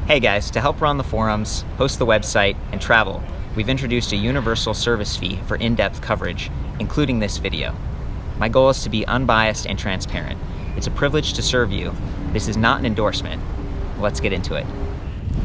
Hey guys, to help run the forums, host the website, and travel, we've introduced a universal service fee for in-depth coverage, including this video. My goal is to be unbiased and transparent. It's a privilege to serve you. This is not an endorsement. Let's get into it.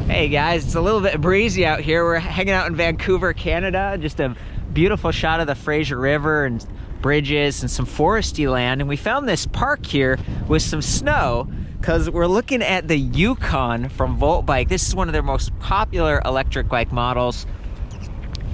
Hey guys, it's a little bit breezy out here. We're hanging out in Vancouver, Canada. Just a beautiful shot of the Fraser River and bridges and some foresty land. And we found this park here with some snow because we're looking at the Yukon from VoltBike. This is one of their most popular electric bike models.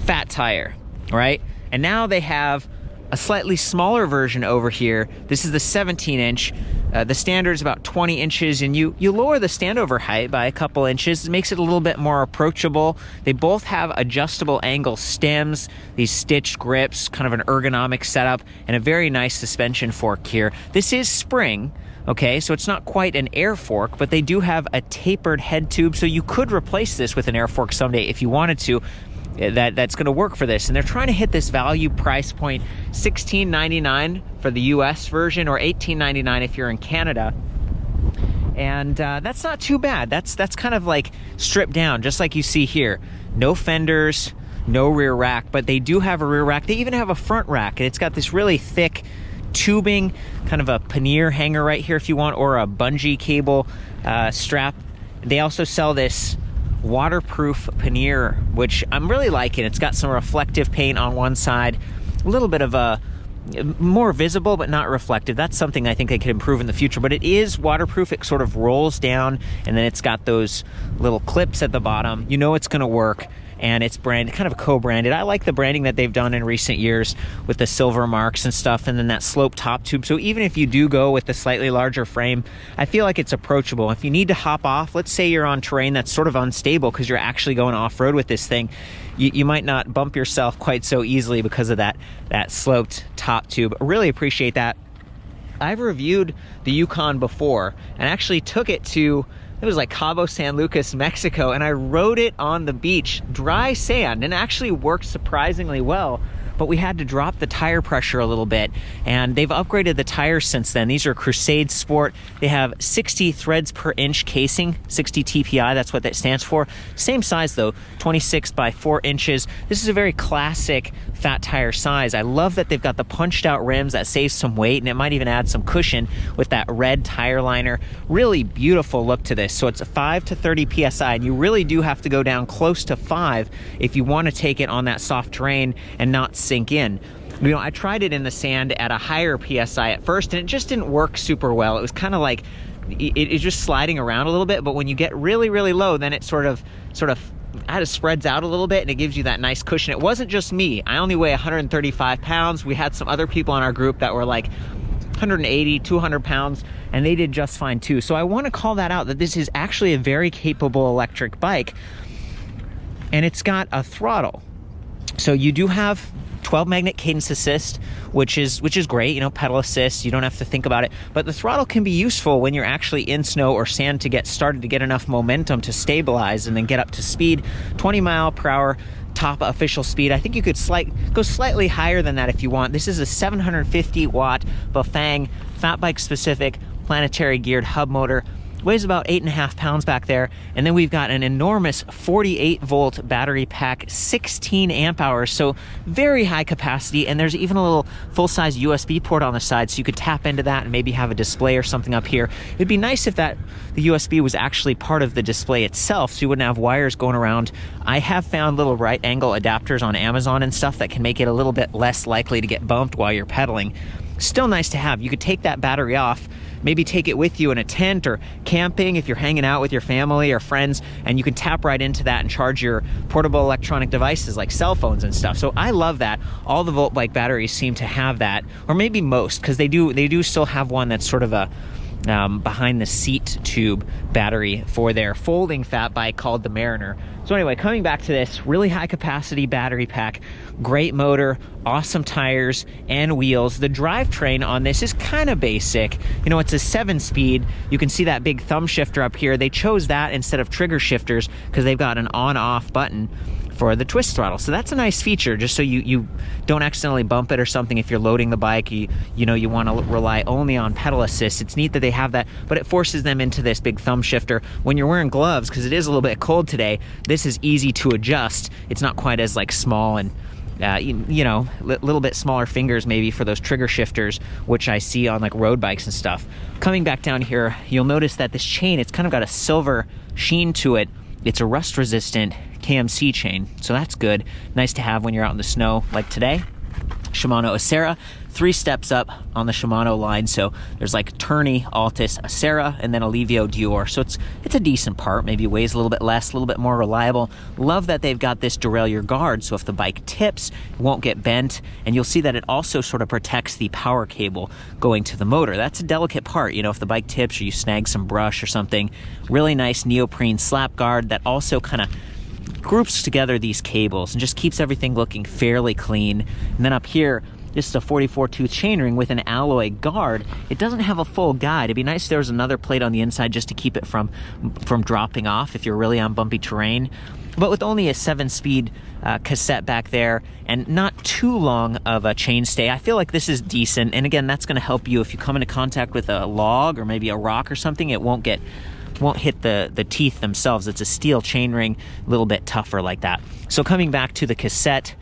Fat tire, right? And now they have a slightly smaller version over here. This is the 17-inch. The standard is about 20 inches, and you lower the standover height by a couple inches. It makes it a little bit more approachable. They both have adjustable angle stems, these stitched grips, kind of an ergonomic setup, and a very nice suspension fork here. This is spring, okay, so it's not quite an air fork, but they do have a tapered head tube, so you could replace this with an air fork someday if you wanted to. That's going to work for this. And they're trying to hit this value price point, $16.99 for the US version or $18.99 if you're in Canada. And that's not too bad. That's kind of like stripped down, just like you see here. No fenders, no rear rack, but they do have a rear rack. They even have a front rack, and it's got this really thick tubing, kind of a pannier hanger right here if you want, or a bungee cable strap. They also sell this waterproof pannier, which I'm really liking. It's got some reflective paint on one side, a little bit of a more visible but not reflective. That's something I think they could improve in the future, but it is waterproof. It sort of rolls down, and then it's got those little clips at the bottom. You know it's going to work, and it's branded, kind of co-branded. I like the branding that they've done in recent years with the silver marks and stuff, and then that slope top tube. So even if you do go with the slightly larger frame, I feel like it's approachable. If you need to hop off, let's say you're on terrain that's sort of unstable because you're actually going off-road with this thing, you might not bump yourself quite so easily because of that sloped top tube. I really appreciate that. I've reviewed the Yukon before and actually took it to, it was like Cabo San Lucas, Mexico, and I rode it on the beach, dry sand, and actually worked surprisingly well. But we had to drop the tire pressure a little bit, and they've upgraded the tires since then. These are Crusade Sport. They have 60 threads per inch casing, 60 TPI, that's what that stands for. Same size though, 26 by 4 inches. This is a very classic fat tire size. I love that they've got the punched out rims that saves some weight, and it might even add some cushion with that red tire liner. Really beautiful look to this. So it's a 5 to 30 PSI, and you really do have to go down close to 5 if you want to take it on that soft terrain and not sink in. You know, I tried it in the sand at a higher PSI at first, and it just didn't work super well. It was kind of like it's just sliding around a little bit, but when you get really, really low, then it sort of spreads out a little bit, and it gives you that nice cushion. It wasn't just me. I only weigh 135 pounds. We had some other people in our group that were like 180, 200 pounds, and they did just fine too. So I want to call that out, that this is actually a very capable electric bike, and it's got a throttle. So you do have 12 magnet cadence assist, which is great, you know, pedal assist, you don't have to think about it, but the throttle can be useful when you're actually in snow or sand to get started, to get enough momentum to stabilize and then get up to speed. 20 mile per hour top official speed. I think you could go slightly higher than that if you want. This is a 750 watt Bafang fat bike specific planetary geared hub motor. Weighs about 8.5 pounds back there, and then we've got an enormous 48 volt battery pack, 16 amp hours, so very high capacity. And there's even a little full-size USB port on the side, so you could tap into that and maybe have a display or something up here. It'd be nice if the USB was actually part of the display itself, so you wouldn't have wires going around. I have found little right angle adapters on Amazon and stuff that can make it a little bit less likely to get bumped while you're pedaling. Still nice to have. You could take that battery off, maybe take it with you in a tent or camping if you're hanging out with your family or friends, and you can tap right into that and charge your portable electronic devices like cell phones and stuff. So I love that. All the VoltBike batteries seem to have that, or maybe most, because they do still have one that's sort of a behind the seat tube battery for their folding fat bike called the Mariner. So anyway, coming back to this, really high capacity battery pack, great motor, awesome tires and wheels. The drivetrain on this is kind of basic. You know, it's a 7-speed. You can see that big thumb shifter up here. They chose that instead of trigger shifters because they've got an on-off button. for the twist throttle. So that's a nice feature, just so you don't accidentally bump it or something if you're loading the bike. You want to rely only on pedal assist. It's neat that they have that, but it forces them into this big thumb shifter. When you're wearing gloves, because it is a little bit cold today, this is easy to adjust. It's not quite as like small and little bit smaller fingers maybe for those trigger shifters, which I see on like road bikes and stuff. Coming back down here, you'll notice that this chain, it's kind of got a silver sheen to it. It's a rust resistant KMC chain, so that's good. Nice to have when you're out in the snow like today. Shimano Acera, 3 steps up on the Shimano line. So there's like Tourney, Altus, Acera, and then Alivio Dior. So it's a decent part, maybe weighs a little bit less, a little bit more reliable. Love that they've got this derailleur guard, so if the bike tips, it won't get bent. And you'll see that it also sort of protects the power cable going to the motor. That's a delicate part, if the bike tips or you snag some brush or something. Really nice neoprene slap guard that also kind of groups together these cables and just keeps everything looking fairly clean. And then up here, this is a 44 tooth chainring with an alloy guard. It doesn't have a full guide. It'd be nice if there was another plate on the inside just to keep it from dropping off if you're really on bumpy terrain. But with only a 7-speed cassette back there and not too long of a chainstay, I feel like this is decent. And again, that's going to help you if you come into contact with a log or maybe a rock or something. It won't hit the teeth themselves. It's a steel chainring, a little bit tougher like that. So coming back to the cassette,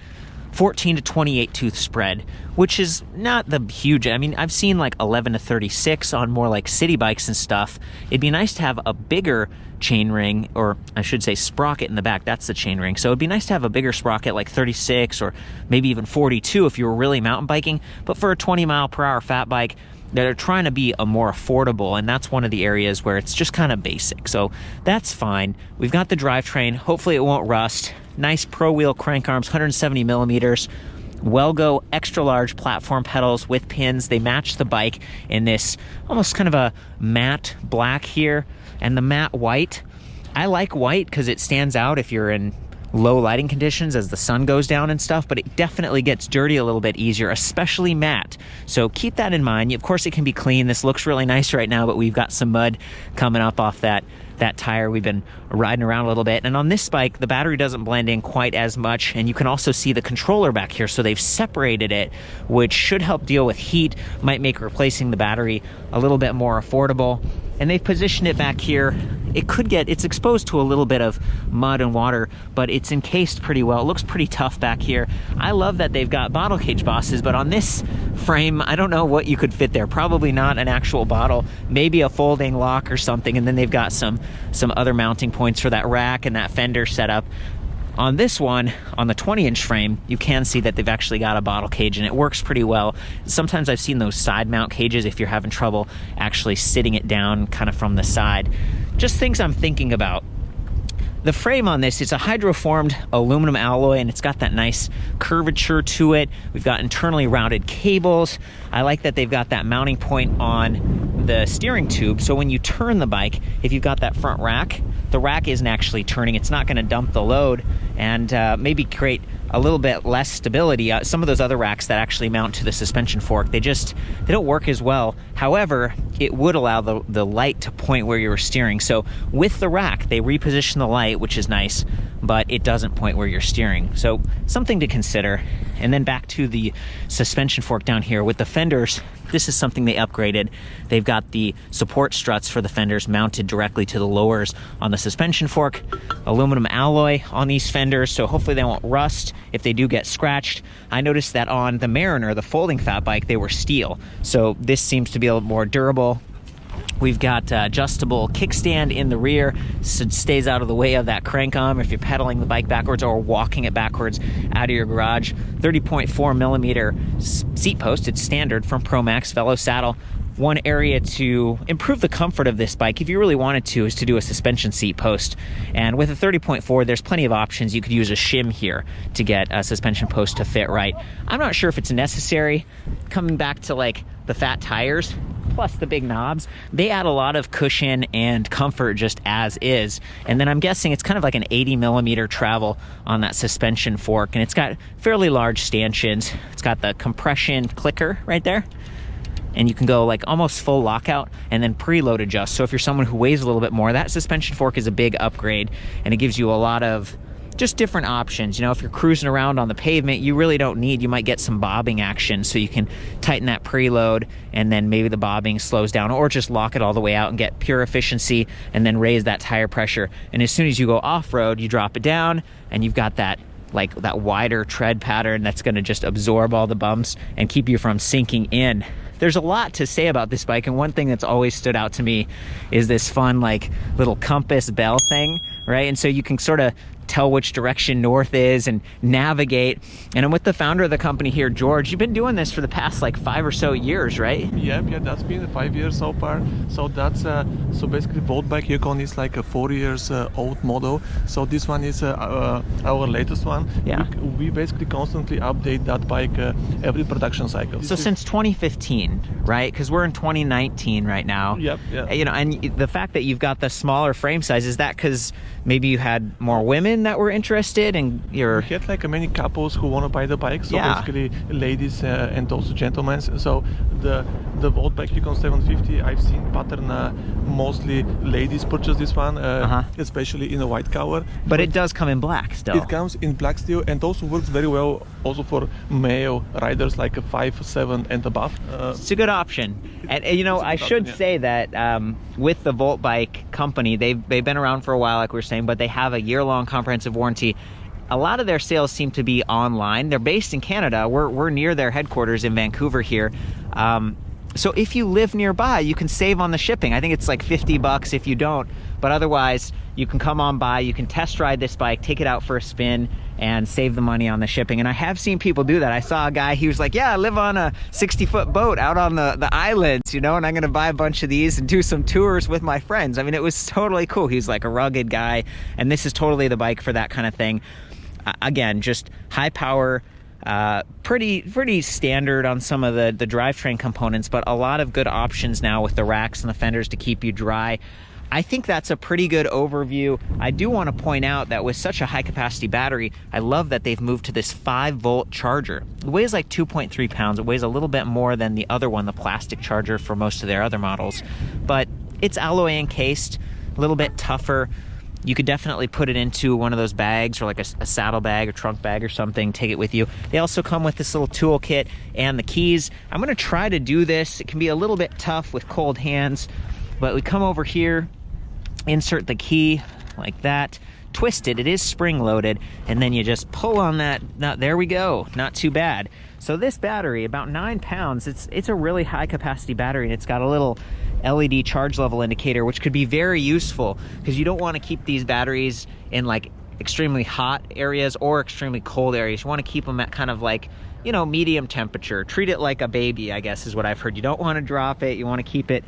14 to 28 tooth spread, which is not the huge. I mean, I've seen like 11 to 36 on more like city bikes and stuff. It'd be nice to have a bigger chainring, or I should say sprocket in the back. That's the chainring. So it'd be nice to have a bigger sprocket like 36 or maybe even 42 if you were really mountain biking. But for a 20-mile-per-hour fat bike, they're trying to be a more affordable, and that's one of the areas where it's just kind of basic. So that's fine. We've got the drivetrain. Hopefully it won't rust. Nice pro wheel crank arms, 170 millimeters. Welgo extra large platform pedals with pins. They match the bike in this almost kind of a matte black here and the matte white. I like white because it stands out if you're in low lighting conditions as the sun goes down and stuff, but it definitely gets dirty a little bit easier, especially matte. So keep that in mind. Of course, it can be clean. This looks really nice right now, but we've got some mud coming up off that tire. We've been riding around a little bit. And on this bike, the battery doesn't blend in quite as much. And you can also see the controller back here. So they've separated it, which should help deal with heat, might make replacing the battery a little bit more affordable. And they've positioned it back here. It's exposed to a little bit of mud and water, but it's encased pretty well. It looks pretty tough back here. I love that they've got bottle cage bosses, but on this frame, I don't know what you could fit there. Probably not an actual bottle, maybe a folding lock or something. And then they've got some other mounting points for that rack and that fender setup. On this one, on the 20-inch frame, you can see that they've actually got a bottle cage, and it works pretty well. Sometimes I've seen those side mount cages if you're having trouble actually sitting it down kind of from the side. Just things I'm thinking about. The frame on this, it's a hydroformed aluminum alloy, and it's got that nice curvature to it. We've got internally routed cables. I like that they've got that mounting point on the steering tube, so when you turn the bike, if you've got that front rack, the rack isn't actually turning. It's not going to dump the load and maybe create a little bit less stability. Some of those other racks that actually mount to the suspension fork, they don't work as well. However, it would allow the light to point where you were steering. So with the rack, they reposition the light, which is nice, but it doesn't point where you're steering. So something to consider. And then back to the suspension fork down here with the fenders. This is something they upgraded. They've got the support struts for the fenders mounted directly to the lowers on the suspension fork. Aluminum alloy on these fenders, so hopefully they won't rust if they do get scratched. I noticed that on the Mariner, the folding fat bike, they were steel. So this seems to be a little more durable. We've got adjustable kickstand in the rear, so it stays out of the way of that crank arm if you're pedaling the bike backwards or walking it backwards out of your garage. 30.4 millimeter seat post, it's standard from ProMax Velo Saddle. One area to improve the comfort of this bike, if you really wanted to, is to do a suspension seat post. And with a 30.4, there's plenty of options. You could use a shim here to get a suspension post to fit right. I'm not sure if it's necessary. Coming back to like the fat tires, plus the big knobs, they add a lot of cushion and comfort just as is. And then I'm guessing it's kind of like an 80 millimeter travel on that suspension fork, and it's got fairly large stanchions. It's got the compression clicker right there, and you can go like almost full lockout and then preload adjust. So if you're someone who weighs a little bit more, that suspension fork is a big upgrade, and it gives you a lot of just different options. You know, if you're cruising around on the pavement, you really don't need, you might get some bobbing action, so you can tighten that preload and then maybe the bobbing slows down, or just lock it all the way out and get pure efficiency and then raise that tire pressure. And as soon as you go off-road, you drop it down and you've got that, like that wider tread pattern that's going to just absorb all the bumps and keep you from sinking in. There's a lot to say about this bike, and one thing that's always stood out to me is this fun like little compass bell thing, right? And so you can sort of tell which direction north is and navigate. And I'm with the founder of the company here, George. You've been doing this for the past like 5 or so years, right? Yeah, that's been 5 years so far. So that's so basically VoltBike Yukon is like a 4 years old model. So this one is our latest one. Yeah. We basically constantly update that bike every production cycle. So since 2015, right? Because we're in 2019 right now. Yep. Yeah. You know, and the fact that you've got the smaller frame size, is that because maybe you had more women that were interested and you're... We had like many couples who want to buy the bike, so yeah. basically ladies and also gentlemen. So the VoltBike Yukon 750, I've seen pattern mostly ladies purchase this one, especially in a white color. But it does come in black still. It comes in black steel and also works very well also for male riders like a 5, 7 and above. It's a good option. And you know, I should say that with the VoltBike company, they've been around for a while, like we were saying, but they have a year-long comprehensive warranty. A lot of their sales seem to be online. They're based in Canada. We're near their headquarters in Vancouver here. So if you live nearby, you can save on the shipping. I think it's like $50 if you don't, but otherwise you can come on by, you can test ride this bike, take it out for a spin and save the money on the shipping. And I have seen people do that. I saw a guy, he was like, yeah, I live on a 60-foot boat out on the islands, you know, and I'm gonna buy a bunch of these and do some tours with my friends. I mean, it was totally cool. He's like a rugged guy, and this is totally the bike for that kind of thing. Again, just high power, pretty standard on some of the drivetrain components, but a lot of good options now with the racks and the fenders to keep you dry. I think that's a pretty good overview. I do want to point out that with such a high capacity battery, I love that they've moved to this 5-volt charger. It weighs like 2.3 pounds. It weighs a little bit more than the other one, the plastic charger for most of their other models, but it's alloy encased, a little bit tougher. You could definitely put it into one of those bags or like a saddle bag or trunk bag or something, take it with you. They also come with this little tool kit and the keys. I'm gonna try to do this. It can be a little bit tough with cold hands, but we come over here, insert the key like that, twist it, it is spring loaded, and then you just pull on that. Now, there we go, not too bad. So this battery, about 9 pounds, it's a really high capacity battery, and it's got a little LED charge level indicator, which could be very useful because you don't want to keep these batteries in like extremely hot areas or extremely cold areas. You want to keep them at kind of like, you know, medium temperature. Treat it like a baby, I guess is what I've heard. You don't want to drop it. You want to keep it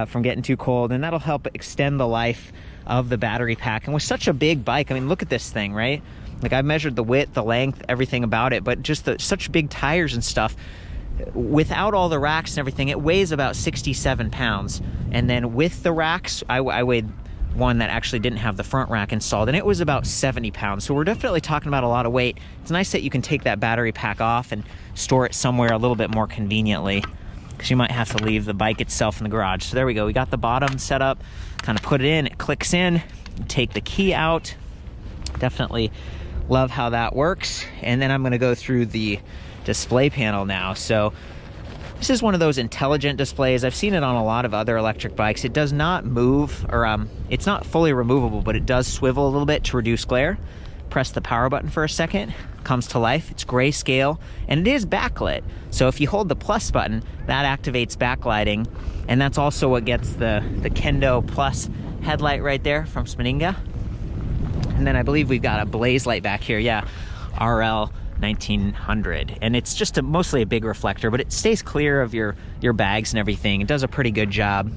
from getting too cold, and that'll help extend the life of the battery pack. And with such a big bike, I mean, look at this thing, right? Like, I measured the width, the length, everything about it, but just such big tires and stuff. Without all the racks and everything, it weighs about 67 pounds. And then with the racks, I weighed one that actually didn't have the front rack installed, and it was about 70 pounds. So we're definitely talking about a lot of weight. It's nice that you can take that battery pack off and store it somewhere a little bit more conveniently, because you might have to leave the bike itself in the garage. So there we go. We got the bottom set up, kind of put it in, it clicks in, take the key out. Definitely love how that works. And then I'm going to go through the display panel now. So this is one of those intelligent displays. I've seen it on a lot of other electric bikes. It does not move, or it's not fully removable, but it does swivel a little bit to reduce glare. Press the power button for a second, comes to life. It's grayscale, and it is backlit. So if you hold the plus button, that activates backlighting, and that's also what gets the Kendo Plus headlight right there from Spaninga. And then I believe we've got a blaze light back here. Yeah, RL 1900, and it's just mostly a big reflector, but it stays clear of your bags and everything. It does a pretty good job.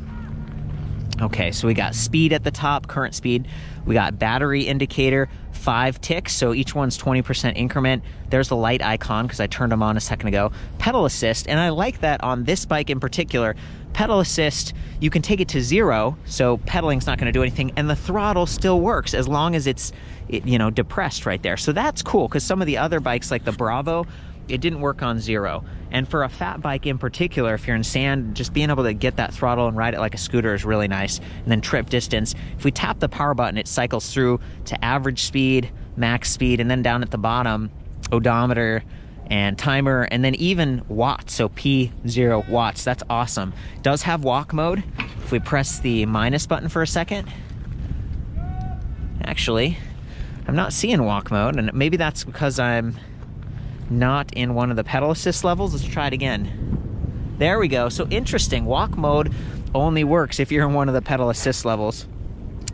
Okay, so we got speed at the top, current speed. We got battery indicator, 5 ticks, so each one's 20% increment. There's the light icon because I turned them on a second ago. Pedal assist, and I like that on this bike in particular. Pedal assist, you can take it to 0, so pedaling's not going to do anything, and the throttle still works as long as it's you know, depressed right there. So that's cool, because some of the other bikes like the Bravo, it didn't work on 0. And for a fat bike in particular, if you're in sand, just being able to get that throttle and ride it like a scooter is really nice. And then trip distance, if we tap the power button, it cycles through to average speed, max speed, and then down at the bottom, odometer and timer, and then even watts, so P0 watts. That's awesome. It does have walk mode. If we press the minus button for a second, actually, I'm not seeing walk mode, and maybe that's because I'm not in one of the pedal assist levels. Let's try it again. There we go. So interesting, walk mode only works if you're in one of the pedal assist levels.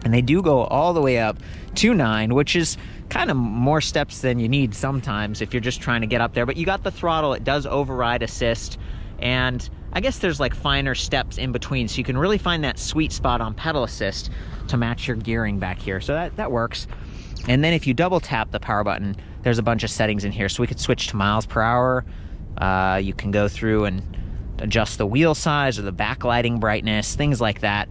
And they do go all the way up to 9, which is kind of more steps than you need sometimes if you're just trying to get up there. But you got the throttle, it does override assist, and I guess there's like finer steps in between, so you can really find that sweet spot on pedal assist to match your gearing back here. So that works. And then if you double tap the power button, there's a bunch of settings in here. So we could switch to miles per hour. You can go through and adjust the wheel size or the backlighting brightness, things like that.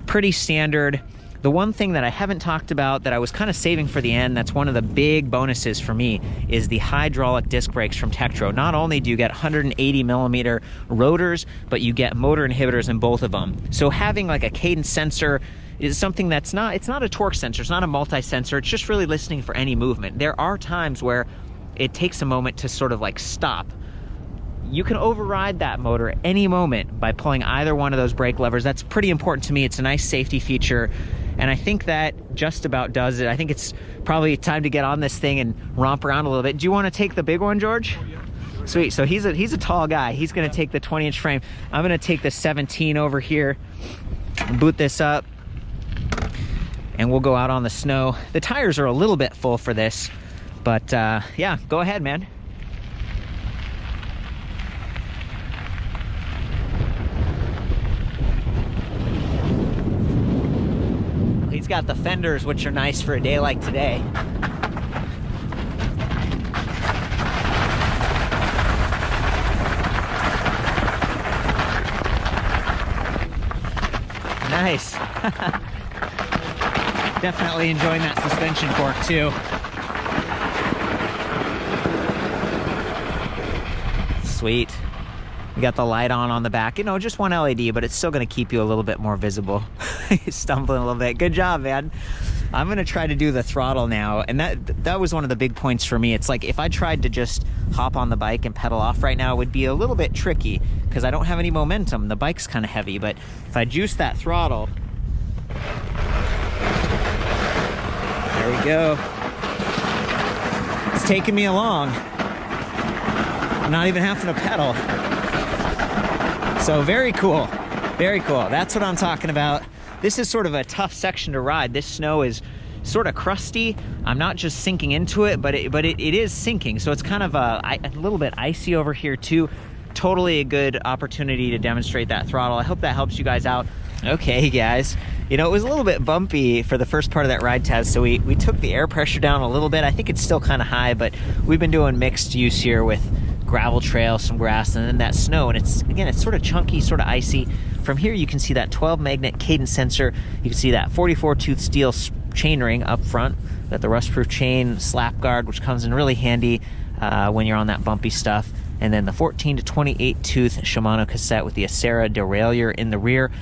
Pretty standard. The one thing that I haven't talked about that I was kind of saving for the end, that's one of the big bonuses for me, is the hydraulic disc brakes from Tektro. Not only do you get 180 millimeter rotors, but you get motor inhibitors in both of them. So having like a cadence sensor is something that's not, it's not a torque sensor, it's not a multi-sensor, it's just really listening for any movement. There are times where it takes a moment to sort of like stop. You can override that motor at any moment by pulling either one of those brake levers. That's pretty important to me. It's a nice safety feature, and I think that just about does it. I think it's probably time to get on this thing and romp around a little bit. Do you want to take the big one, George? Oh, yeah. Sweet. So he's a tall guy. He's going to take the 20-inch frame. I'm going to take the 17 over here and boot this up, and we'll go out on the snow. The tires are a little bit full for this, but yeah, go ahead, man. He's got the fenders, which are nice for a day like today. Nice. Definitely enjoying that suspension fork too. Sweet. We got the light on the back. You know, just one LED, but it's still going to keep you a little bit more visible. He's stumbling a little bit. Good job, man. I'm going to try to do the throttle now, and that was one of the big points for me. It's like if I tried to just hop on the bike and pedal off right now, it would be a little bit tricky because I don't have any momentum. The bike's kind of heavy, but if I juice that throttle, there we go. It's taking me along. I'm not even having to pedal. So very cool, very cool. That's what I'm talking about. This is sort of a tough section to ride. This snow is sort of crusty. I'm not just sinking into it, but it is sinking. So it's kind of a little bit icy over here too. Totally a good opportunity to demonstrate that throttle. I hope that helps you guys out. Okay, guys. You know, it was a little bit bumpy for the first part of that ride test, so we took the air pressure down a little bit. I think it's still kind of high, but we've been doing mixed use here with gravel trail, some grass, and then that snow, and it's sort of chunky, sort of icy. From here you can see that 12 magnet cadence sensor. You can see that 44 tooth steel chain ring up front. Got the rust proof chain slap guard, which comes in really handy when you're on that bumpy stuff. And then the 14 to 28 tooth Shimano cassette with the Acera derailleur in the rear.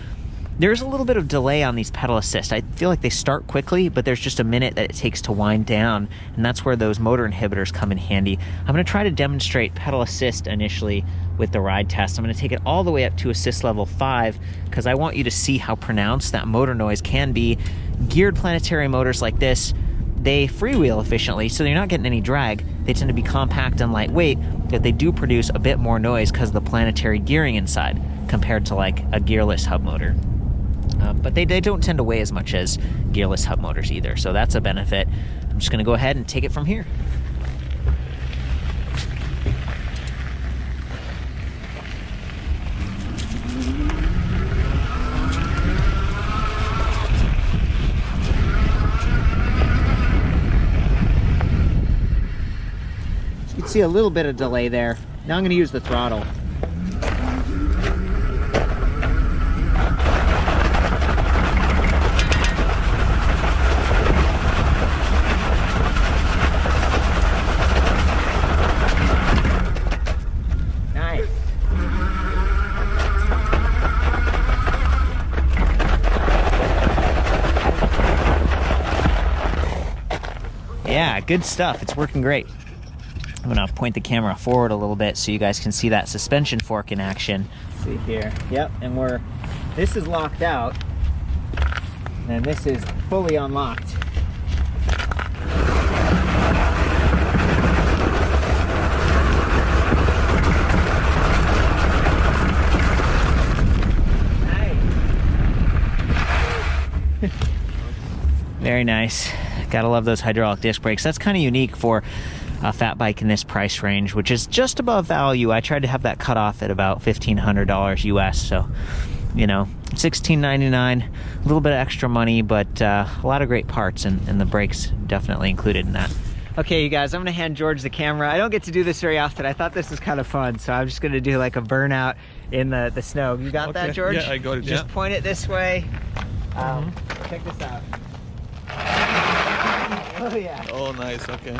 There's a little bit of delay on these pedal assist. I feel like they start quickly, but there's just a minute that it takes to wind down, and that's where those motor inhibitors come in handy. I'm going to try to demonstrate pedal assist initially with the ride test. I'm going to take it all the way up to assist level 5 because I want you to see how pronounced that motor noise can be. Geared planetary motors like this, they freewheel efficiently, so you're not getting any drag. They tend to be compact and lightweight, but they do produce a bit more noise because of the planetary gearing inside compared to like a gearless hub motor. But they don't tend to weigh as much as gearless hub motors either, so that's a benefit. I'm just going to go ahead and take it from here. You can see a little bit of delay there. Now I'm going to use the throttle. Yeah, Yeah, good stuff. It's working great. I'm gonna point the camera forward a little bit so you guys can see that suspension fork in action. Let's see here. Yep, and this is locked out, and this is fully unlocked. Very nice. Gotta love those hydraulic disc brakes. That's kind of unique for a fat bike in this price range, which is just above value. I tried to have that cut off at about $1,500 US, so you know, $16.99, a little bit of extra money, but a lot of great parts, and the brakes definitely included in that. Okay, you guys, I'm gonna hand George the camera. I don't get to do this very often. I thought this was kind of fun, so I'm just gonna do like a burnout in the snow. You got that, George? Yeah, I got it. Just point it this way. Check this out. Oh yeah. Oh nice, okay.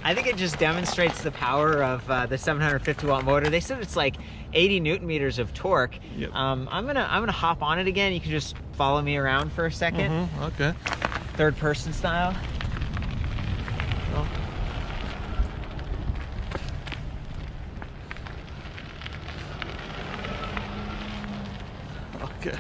I think it just demonstrates the power of the 750 watt motor. They said it's like 80 Newton meters of torque. Yep. I'm gonna hop on it again. You can just follow me around for a second. Okay. Third person style. Oh. Okay.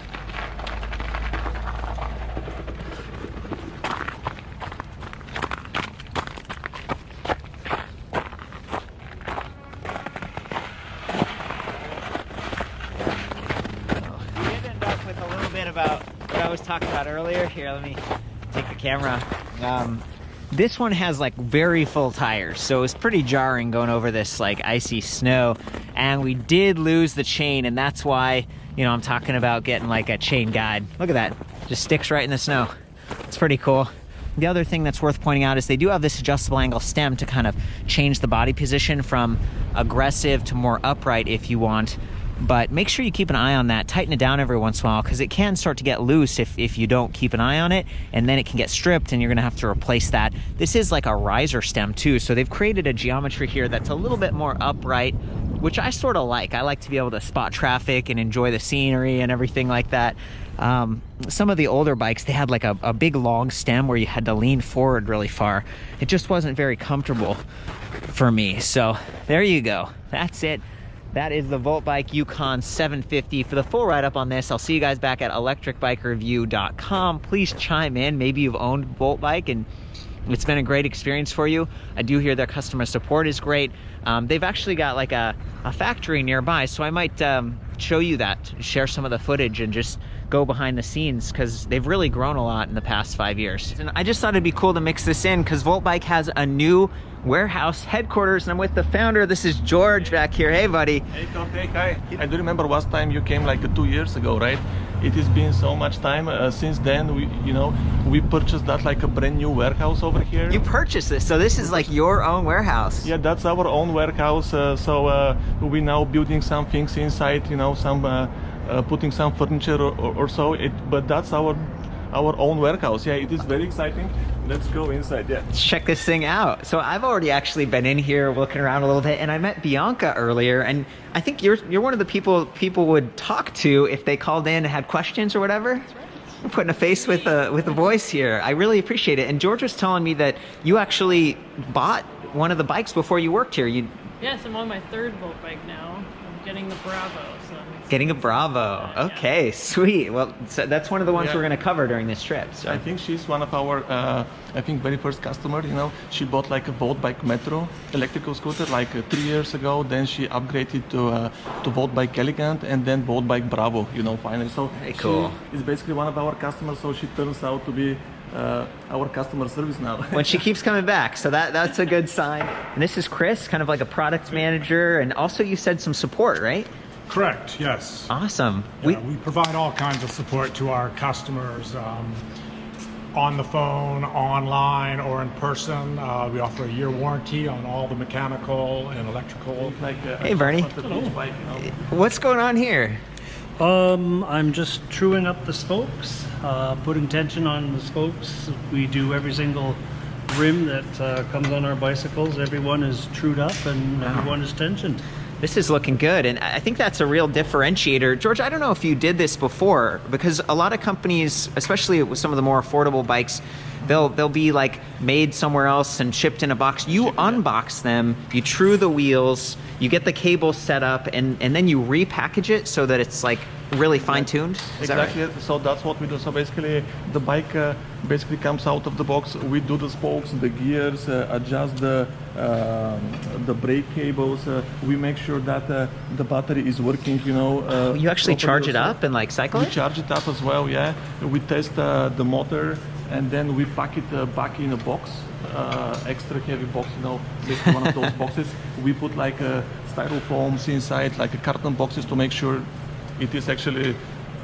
About what I was talking about earlier. Here, let me take the camera. This one has like very full tires, so it's pretty jarring going over this like icy snow, and we did lose the chain, and that's why, you know, I'm talking about getting like a chain guide. Look at that, just sticks right in the snow. It's pretty cool. The other thing that's worth pointing out is they do have this adjustable angle stem to kind of change the body position from aggressive to more upright if you want. But make sure you keep an eye on that. Tighten it down every once in a while, because it can start to get loose if you don't keep an eye on it, and then it can get stripped and you're gonna have to replace that. This is like a riser stem too, so they've created a geometry here that's a little bit more upright, which I sort of like. I like to be able to spot traffic and enjoy the scenery and everything like that. Some of the older bikes, they had like a big long stem where you had to lean forward really far. It just wasn't very comfortable for me. So there you go, that's it. That is the VoltBike Yukon 750. For the full write-up on this, I'll see you guys back at ElectricBikeReview.com. Please chime in. Maybe you've owned VoltBike and it's been a great experience for you. I do hear their customer support is great. They've actually got like a factory nearby, so I might show you that, share some of the footage and just go behind the scenes, because they've really grown a lot in the past 5 years. And I just thought it'd be cool to mix this in, because VoltBike has a new warehouse headquarters, and I'm with the founder. This is George back here. Hey buddy. Hey Tom, hey, hi. I do remember last time you came like 2 years ago, right? It has been so much time since then. We purchased that like a brand new warehouse over here. You purchased this, so this is like your own warehouse. Yeah, that's our own warehouse. So we now building some things inside, you know, some putting some furniture or so. But that's our own warehouse. Yeah, it is very exciting. Let's go inside. Yeah, let's check this thing out. So I've already actually been in here looking around a little bit, and I met Bianca earlier, and I think you're one of the people would talk to if they called in and had questions or whatever. That's right. We're putting a face with a voice here. I really appreciate it. And George was telling me that you actually bought one of the bikes before you worked here. Yes, I'm on my third VoltBike now. I'm getting the Bravo. So getting a Bravo. Okay, sweet. Well, so that's one of the ones we're going to cover during this trip. So I think she's one of our, I think, very first customer. You know, she bought like a VoltBike Metro electrical scooter like 3 years ago. Then she upgraded to VoltBike Elegant, and then VoltBike Bravo. You know, finally. So very cool. She is basically one of our customers. So she turns out to be our customer service now. When she keeps coming back, so that's a good sign. And this is Chris, kind of like a product manager, and also you said some support, right? Correct, yes. Awesome. Yeah, we provide all kinds of support to our customers on the phone, online, or in person. We offer a year warranty on all the mechanical and electrical. Hey Bernie, what's going on here? I'm just truing up the spokes, putting tension on the spokes. We do every single rim that comes on our bicycles. Everyone is trued up and everyone is tensioned. This is looking good, and I think that's a real differentiator. George, I don't know if you did this before, because a lot of companies, especially with some of the more affordable bikes, they'll be like made somewhere else and shipped in a box. You unbox them, you true the wheels, you get the cables set up, and then you repackage it so that it's like really fine-tuned. Exactly. Right? So that's what we do. So basically, the bike basically comes out of the box. We do the spokes, the gears, adjust the brake cables. We make sure that the battery is working. You know. You actually charge it up and like cycle it? We charge it up as well. Yeah. We test the motor, and then we pack it back in a box, extra heavy box. You know, basically one of those boxes. We put like styrofoams inside, like carton boxes, to make sure it is actually,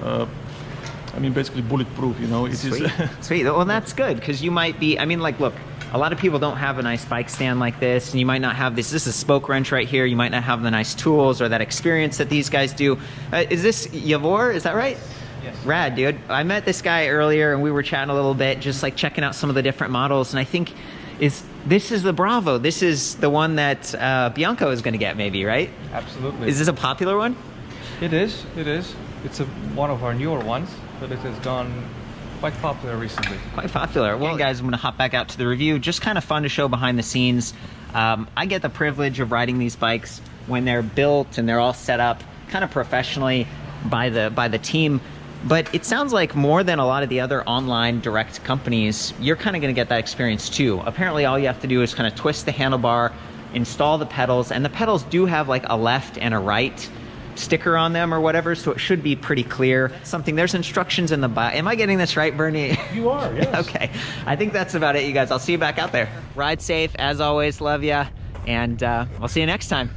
I mean, basically bulletproof, you know. Sweet. Sweet. Well, that's good, because you might be, I mean, like, look, a lot of people don't have a nice bike stand like this, and you might not have this is a spoke wrench right here. You might not have the nice tools or that experience that these guys do. Is this Yavor? Is that right? Yes. Rad, dude. I met this guy earlier, and we were chatting a little bit, just like checking out some of the different models, and I think this is the Bravo. This is the one that Bianco is going to get, maybe, right? Absolutely. Is this a popular one? It is. It is. It's one of our newer ones, but it has gone quite popular recently. Quite popular. Well, guys, I'm going to hop back out to the review. Just kind of fun to show behind the scenes. I get the privilege of riding these bikes when they're built and they're all set up kind of professionally by the team. But it sounds like more than a lot of the other online direct companies, you're kind of going to get that experience too. Apparently, all you have to do is kind of twist the handlebar, install the pedals, and the pedals do have like a left and a right sticker on them or whatever, so it should be pretty clear. There's instructions in the back. Am I getting this right, Bernie? You are, yes. Okay, I think that's about it, you guys. I'll see you back out there. Ride safe, as always. Love ya, and I'll see you next time.